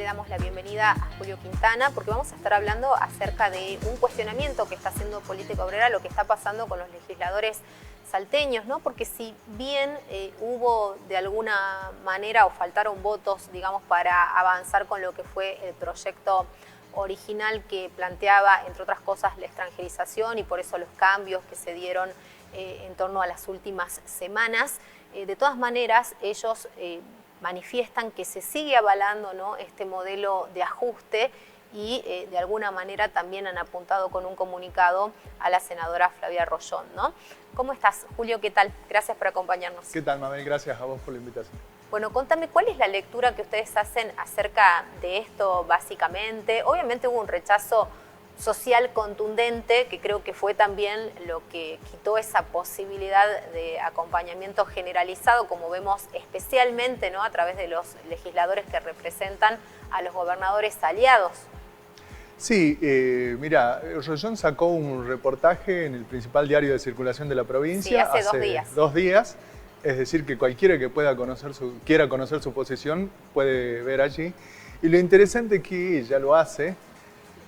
damos la bienvenida a Julio Quintana porque vamos a estar hablando acerca de un cuestionamiento que está haciendo Política Obrera, lo que está pasando con los legisladores salteños, ¿no? Porque si bien hubo de alguna manera o faltaron votos, digamos, para avanzar con lo que fue el proyecto original que planteaba, entre otras cosas, la extranjerización y por eso los cambios que se dieron en torno a las últimas semanas, de todas maneras ellos manifiestan que se sigue avalando, ¿no?, este modelo de ajuste y de alguna manera también han apuntado con un comunicado a la senadora Flavia Rollón, ¿no? ¿Cómo estás, Julio? ¿Qué tal? Gracias por acompañarnos. ¿Qué tal, Mabel? Gracias a vos por la invitación. Bueno, contame, ¿cuál es la lectura que ustedes hacen acerca de esto básicamente? Obviamente hubo un rechazo social contundente, que creo que fue también lo que quitó esa posibilidad de acompañamiento generalizado, como vemos especialmente, ¿no?, a través de los legisladores que representan a los gobernadores aliados. Sí, mira, Rollón sacó un reportaje en el principal diario de circulación de la provincia. Sí, hace 2 días. Es decir, que cualquiera que quiera conocer su posición puede ver allí. Y lo interesante es que ella lo hace,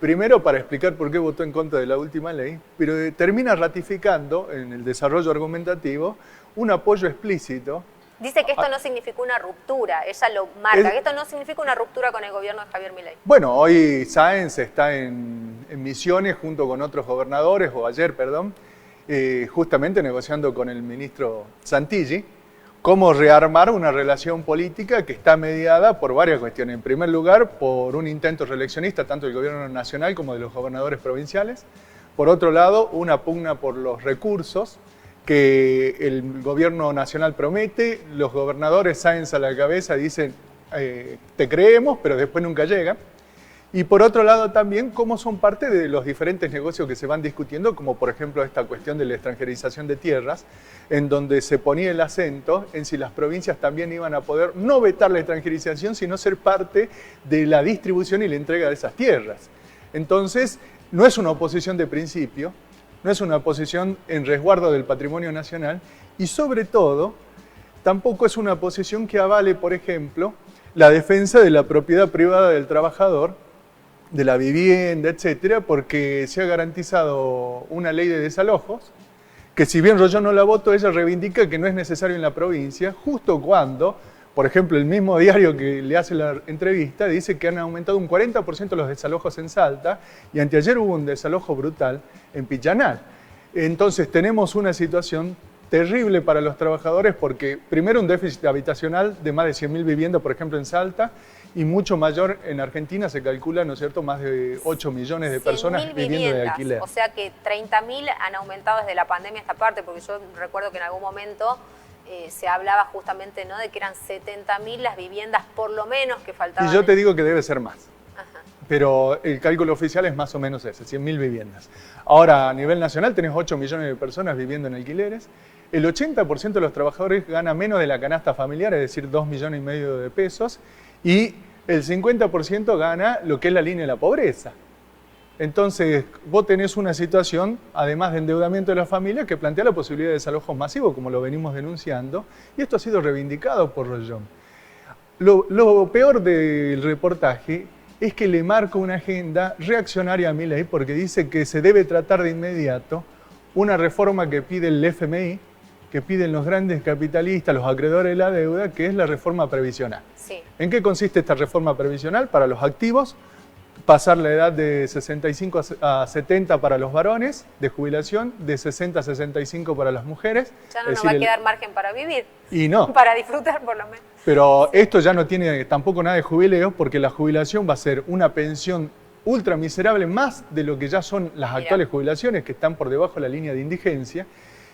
primero para explicar por qué votó en contra de la última ley, pero termina ratificando en el desarrollo argumentativo un apoyo explícito. Dice que esto no significó una ruptura, ella lo marca, que esto no significa una ruptura con el gobierno de Javier Milei. Bueno, hoy Sáenz está en Misiones junto con otros gobernadores, o ayer, perdón, justamente negociando con el ministro Santilli cómo rearmar una relación política que está mediada por varias cuestiones. En primer lugar, por un intento reeleccionista tanto del gobierno nacional como de los gobernadores provinciales. Por otro lado, una pugna por los recursos que el gobierno nacional promete. Los gobernadores, Sáenz a la cabeza, dicen te creemos, pero después nunca llegan. Y por otro lado también cómo son parte de los diferentes negocios que se van discutiendo, como por ejemplo esta cuestión de la extranjerización de tierras, en donde se ponía el acento en si las provincias también iban a poder no vetar la extranjerización, sino ser parte de la distribución y la entrega de esas tierras. Entonces, no es una oposición de principio, no es una posición en resguardo del patrimonio nacional y sobre todo, tampoco es una posición que avale, por ejemplo, la defensa de la propiedad privada del trabajador, de la vivienda, etcétera, porque se ha garantizado una ley de desalojos, que si bien Rollón no la votó, ella reivindica que no es necesario en la provincia, justo cuando, por ejemplo, el mismo diario que le hace la entrevista dice que han aumentado un 40% los desalojos en Salta y anteayer hubo un desalojo brutal en Pillanal. Entonces tenemos una situación terrible para los trabajadores porque primero un déficit habitacional de más de 100.000 viviendas, por ejemplo, en Salta, y mucho mayor en Argentina, se calcula, ¿no es cierto?, más de 8 millones de personas viviendo de alquiler. O sea que 30.000 han aumentado desde la pandemia esta parte, porque yo recuerdo que en algún momento se hablaba justamente, ¿no?, de que eran 70.000 las viviendas por lo menos que faltaban. Y yo te digo que debe ser más. Ajá. Pero el cálculo oficial es más o menos ese, 100.000 viviendas. Ahora, a nivel nacional tenés 8 millones de personas viviendo en alquileres. El 80% de los trabajadores gana menos de la canasta familiar, es decir, 2,5 millones de pesos. Y el 50% gana lo que es la línea de la pobreza. Entonces, vos tenés una situación, además de endeudamiento de la familia, que plantea la posibilidad de desalojos masivos, como lo venimos denunciando, y esto ha sido reivindicado por Rollón. Lo peor del reportaje es que le marca una agenda reaccionaria a Milei, porque dice que se debe tratar de inmediato una reforma que pide el FMI, que piden los grandes capitalistas, los acreedores de la deuda, que es la reforma previsional. Sí. ¿En qué consiste esta reforma previsional? Para los activos, pasar la edad de 65 a 70 para los varones de jubilación, de 60 a 65 para las mujeres. Ya no nos va a quedar margen para vivir. Y no. Para disfrutar por lo menos. Pero esto ya no tiene tampoco nada de jubileo, porque la jubilación va a ser una pensión ultra miserable, más de lo que ya son las actuales jubilaciones, que están por debajo de la línea de indigencia.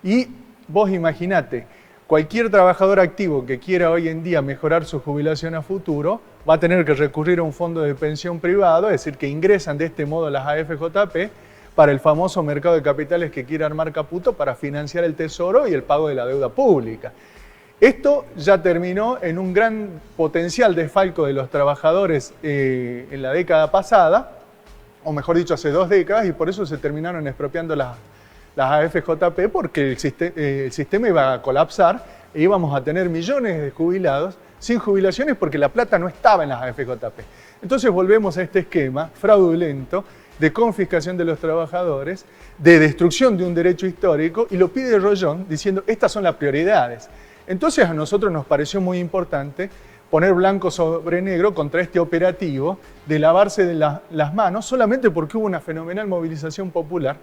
Y vos imaginate, cualquier trabajador activo que quiera hoy en día mejorar su jubilación a futuro va a tener que recurrir a un fondo de pensión privado, es decir, que ingresan de este modo las AFJP para el famoso mercado de capitales que quiere armar Caputo para financiar el tesoro y el pago de la deuda pública. Esto ya terminó en un gran potencial desfalco de los trabajadores en la década pasada, o mejor dicho, hace 2 décadas, y por eso se terminaron expropiando las AFJP, porque el sistema iba a colapsar e íbamos a tener millones de jubilados sin jubilaciones porque la plata no estaba en las AFJP. Entonces volvemos a este esquema fraudulento de confiscación de los trabajadores, de destrucción de un derecho histórico, y lo pide Rollón diciendo estas son las prioridades. Entonces a nosotros nos pareció muy importante poner blanco sobre negro contra este operativo de lavarse de las manos solamente porque hubo una fenomenal movilización popular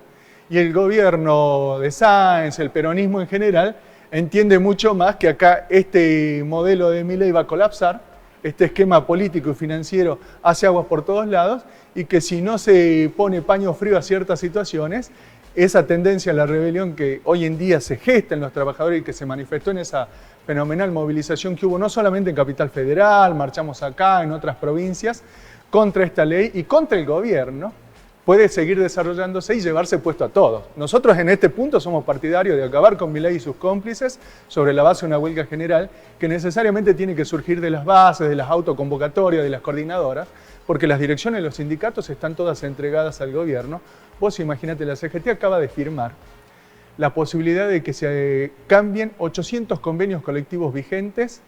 y el gobierno de Sáenz, el peronismo en general, entiende mucho más que acá este modelo de Milei va a colapsar, este esquema político y financiero hace aguas por todos lados y que si no se pone paño frío a ciertas situaciones, esa tendencia a la rebelión que hoy en día se gesta en los trabajadores y que se manifestó en esa fenomenal movilización que hubo no solamente en Capital Federal, marchamos acá, en otras provincias, contra esta ley y contra el gobierno, puede seguir desarrollándose y llevarse puesto a todos. Nosotros en este punto somos partidarios de acabar con Milei y sus cómplices sobre la base de una huelga general que necesariamente tiene que surgir de las bases, de las autoconvocatorias, de las coordinadoras, porque las direcciones de los sindicatos están todas entregadas al gobierno. Vos imagínate, la CGT acaba de firmar la posibilidad de que se cambien 800 convenios colectivos vigentes,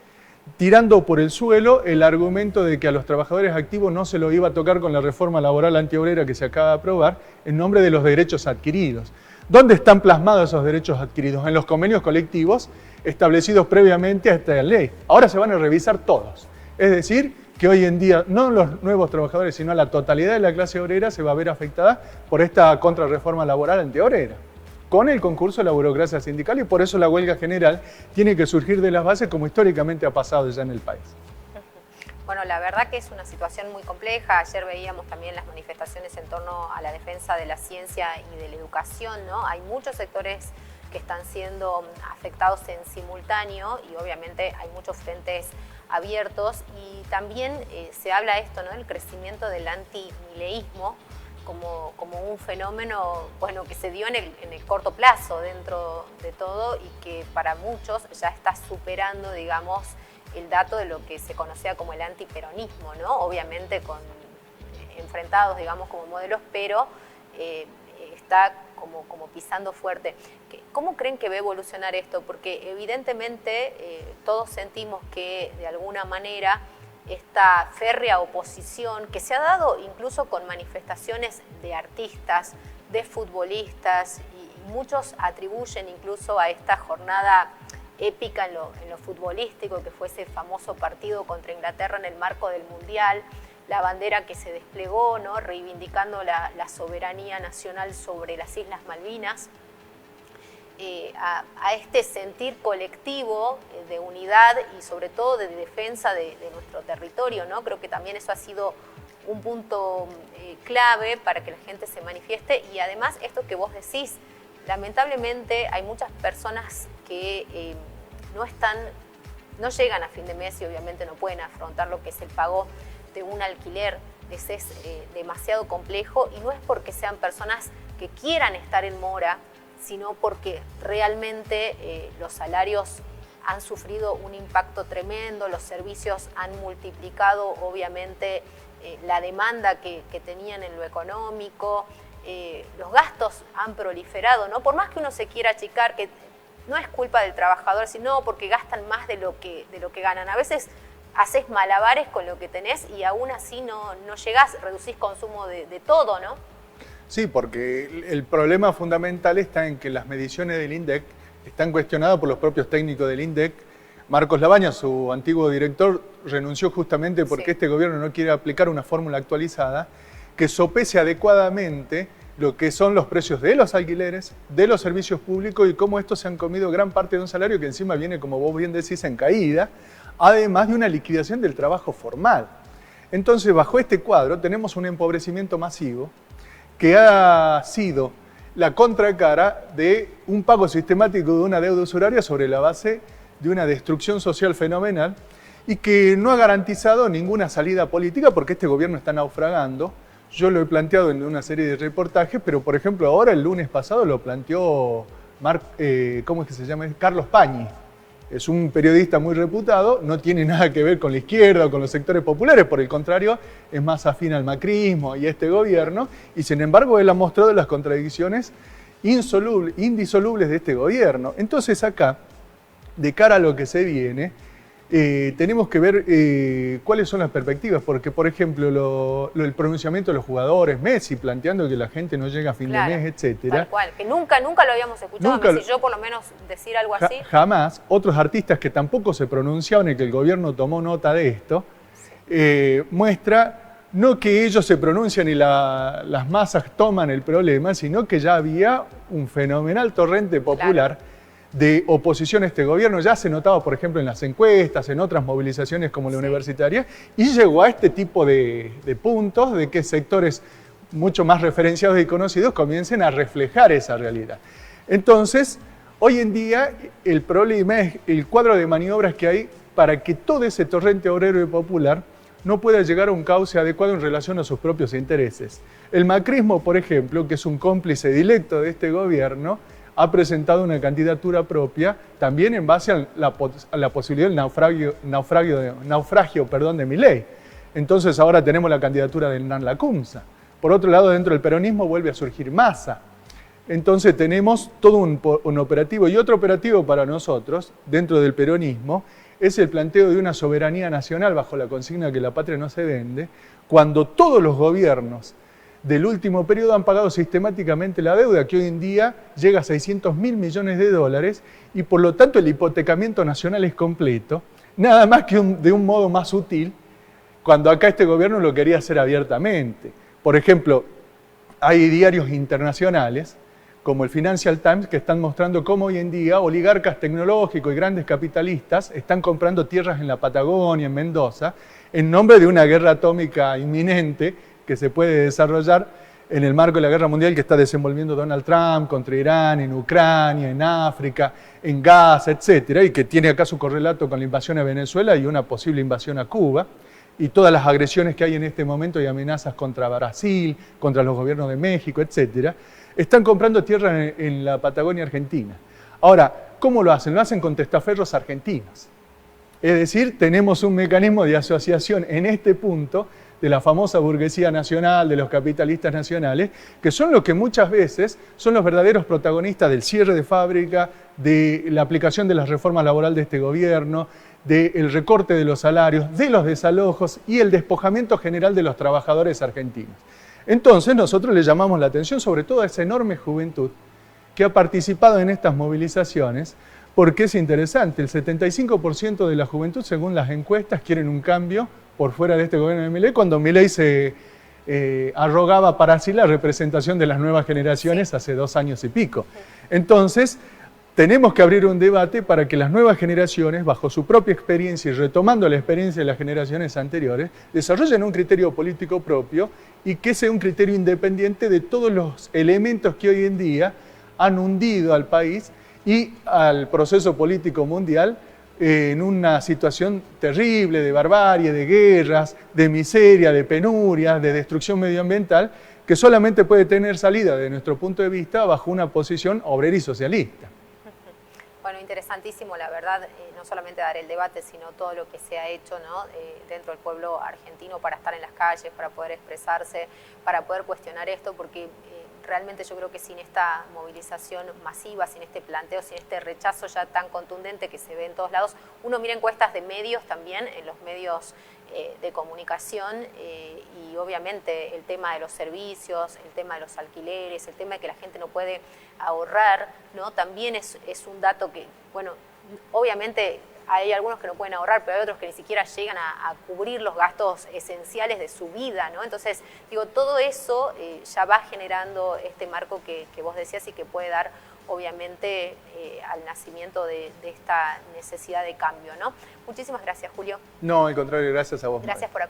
tirando por el suelo el argumento de que a los trabajadores activos no se lo iba a tocar con la reforma laboral antiobrera que se acaba de aprobar en nombre de los derechos adquiridos. ¿Dónde están plasmados esos derechos adquiridos? En los convenios colectivos establecidos previamente a esta ley. Ahora se van a revisar todos. Es decir, que hoy en día no los nuevos trabajadores, sino la totalidad de la clase obrera se va a ver afectada por esta contrarreforma laboral antiobrera, con el concurso de la burocracia sindical, y por eso la huelga general tiene que surgir de las bases como históricamente ha pasado ya en el país. Bueno, la verdad que es una situación muy compleja. Ayer veíamos también las manifestaciones en torno a la defensa de la ciencia y de la educación, ¿no? Hay muchos sectores que están siendo afectados en simultáneo y obviamente hay muchos frentes abiertos y también se habla esto, ¿no? El crecimiento del antimileísmo como un fenómeno, bueno, que se dio en el corto plazo dentro de todo y que para muchos ya está superando, digamos, el dato de lo que se conocía como el antiperonismo, ¿no? Obviamente enfrentados, digamos, como modelos, pero está como pisando fuerte. ¿Cómo creen que va a evolucionar esto? Porque evidentemente todos sentimos que de alguna manera esta férrea oposición que se ha dado incluso con manifestaciones de artistas, de futbolistas, y muchos atribuyen incluso a esta jornada épica en lo futbolístico, que fue ese famoso partido contra Inglaterra en el marco del Mundial, la bandera que se desplegó, ¿no? Reivindicando la soberanía nacional sobre las Islas Malvinas, a este sentir colectivo de unidad y sobre todo de defensa de nuestro territorio, ¿no? Creo que también eso ha sido un punto clave para que la gente se manifieste y además esto que vos decís, lamentablemente hay muchas personas que no llegan a fin de mes y obviamente no pueden afrontar lo que es el pago de un alquiler. Es demasiado complejo y no es porque sean personas que quieran estar en mora, sino porque realmente los salarios han sufrido un impacto tremendo, los servicios han multiplicado obviamente la demanda que tenían en lo económico, los gastos han proliferado, ¿no? Por más que uno se quiera achicar, que no es culpa del trabajador, sino porque gastan más de lo que ganan. A veces haces malabares con lo que tenés y aún así no llegás, reducís consumo de todo, ¿no? Sí, porque el problema fundamental está en que las mediciones del INDEC están cuestionadas por los propios técnicos del INDEC. Marcos Labaña, su antiguo director, renunció justamente porque este gobierno no quiere aplicar una fórmula actualizada que sopese adecuadamente lo que son los precios de los alquileres, de los servicios públicos y cómo estos se han comido gran parte de un salario que encima viene, como vos bien decís, en caída, además de una liquidación del trabajo formal. Entonces, bajo este cuadro tenemos un empobrecimiento masivo que ha sido la contracara de un pago sistemático de una deuda usuraria sobre la base de una destrucción social fenomenal y que no ha garantizado ninguna salida política porque este gobierno está naufragando. Yo lo he planteado en una serie de reportajes, pero por ejemplo ahora el lunes pasado lo planteó ¿cómo es que se llama? Carlos Pañi. Es un periodista muy reputado, no tiene nada que ver con la izquierda o con los sectores populares, por el contrario, es más afín al macrismo y a este gobierno, y sin embargo él ha mostrado las contradicciones indisolubles de este gobierno. Entonces acá, de cara a lo que se viene, tenemos que ver cuáles son las perspectivas, porque por ejemplo el pronunciamiento de los jugadores, Messi planteando que la gente no llega a fin de mes, etcétera. Tal cual, que nunca lo habíamos escuchado, Messi, yo por lo menos decir algo así. Jamás. Otros artistas que tampoco se pronunciaban y que el gobierno tomó nota de esto, muestra no que ellos se pronuncian y las masas toman el problema, sino que ya había un fenomenal torrente popular de oposición a este gobierno. Ya se notaba, por ejemplo, en las encuestas, en otras movilizaciones como la universitaria, y llegó a este tipo de puntos de que sectores mucho más referenciados y conocidos comiencen a reflejar esa realidad. Entonces, hoy en día el problema es el cuadro de maniobras que hay para que todo ese torrente obrero y popular no pueda llegar a un cauce adecuado en relación a sus propios intereses. El macrismo, por ejemplo, que es un cómplice directo de este gobierno, ha presentado una candidatura propia también en base a la posibilidad del naufragio de Milei. Entonces ahora tenemos la candidatura de Hernán Lacunza. Por otro lado, dentro del peronismo vuelve a surgir Massa. Entonces tenemos todo un operativo. Y otro operativo para nosotros, dentro del peronismo, es el planteo de una soberanía nacional bajo la consigna que la patria no se vende, cuando todos los gobiernos del último periodo han pagado sistemáticamente la deuda, que hoy en día llega a 600.000 millones de dólares, y por lo tanto el hipotecamiento nacional es completo, nada más que de un modo más sutil, cuando acá este gobierno lo quería hacer abiertamente. Por ejemplo, hay diarios internacionales, como el Financial Times, que están mostrando cómo hoy en día oligarcas tecnológicos y grandes capitalistas están comprando tierras en la Patagonia, en Mendoza, en nombre de una guerra atómica inminente que se puede desarrollar en el marco de la guerra mundial que está desenvolviendo Donald Trump contra Irán, en Ucrania, en África, en Gaza, etcétera, y que tiene acá su correlato con la invasión a Venezuela y una posible invasión a Cuba, y todas las agresiones que hay en este momento y amenazas contra Brasil, contra los gobiernos de México, etcétera, están comprando tierra en la Patagonia Argentina. Ahora, ¿cómo lo hacen? Lo hacen con testaferros argentinos. Es decir, tenemos un mecanismo de asociación en este punto de la famosa burguesía nacional, de los capitalistas nacionales, que son los que muchas veces son los verdaderos protagonistas del cierre de fábrica, de la aplicación de las reformas laborales de este gobierno, del recorte de los salarios, de los desalojos y el despojamiento general de los trabajadores argentinos. Entonces nosotros le llamamos la atención sobre todo a esa enorme juventud que ha participado en estas movilizaciones, porque es interesante, el 75% de la juventud, según las encuestas, quieren un cambio por fuera de este gobierno de Milei, cuando Milei se arrogaba para sí la representación de las nuevas generaciones hace 2 años y pico. Entonces, tenemos que abrir un debate para que las nuevas generaciones, bajo su propia experiencia y retomando la experiencia de las generaciones anteriores, desarrollen un criterio político propio y que sea un criterio independiente de todos los elementos que hoy en día han hundido al país y al proceso político mundial en una situación terrible de barbarie, de guerras, de miseria, de penuria, de destrucción medioambiental, que solamente puede tener salida, de nuestro punto de vista, bajo una posición obrera y socialista. Bueno, interesantísimo, la verdad, no solamente dar el debate, sino todo lo que se ha hecho, ¿no? Dentro del pueblo argentino para estar en las calles, para poder expresarse, para poder cuestionar esto, porque realmente yo creo que sin esta movilización masiva, sin este planteo, sin este rechazo ya tan contundente que se ve en todos lados, uno mira encuestas de medios también, en los medios de comunicación, y obviamente el tema de los servicios, el tema de los alquileres, el tema de que la gente no puede ahorrar, ¿no? También es un dato que, bueno, obviamente hay algunos que no pueden ahorrar, pero hay otros que ni siquiera llegan a cubrir los gastos esenciales de su vida, ¿no? Entonces, digo, todo eso ya va generando este marco que vos decías y que puede dar, obviamente, al nacimiento de esta necesidad de cambio, ¿no? Muchísimas gracias, Julio. No, al contrario, gracias a vos. Gracias por acompañarnos.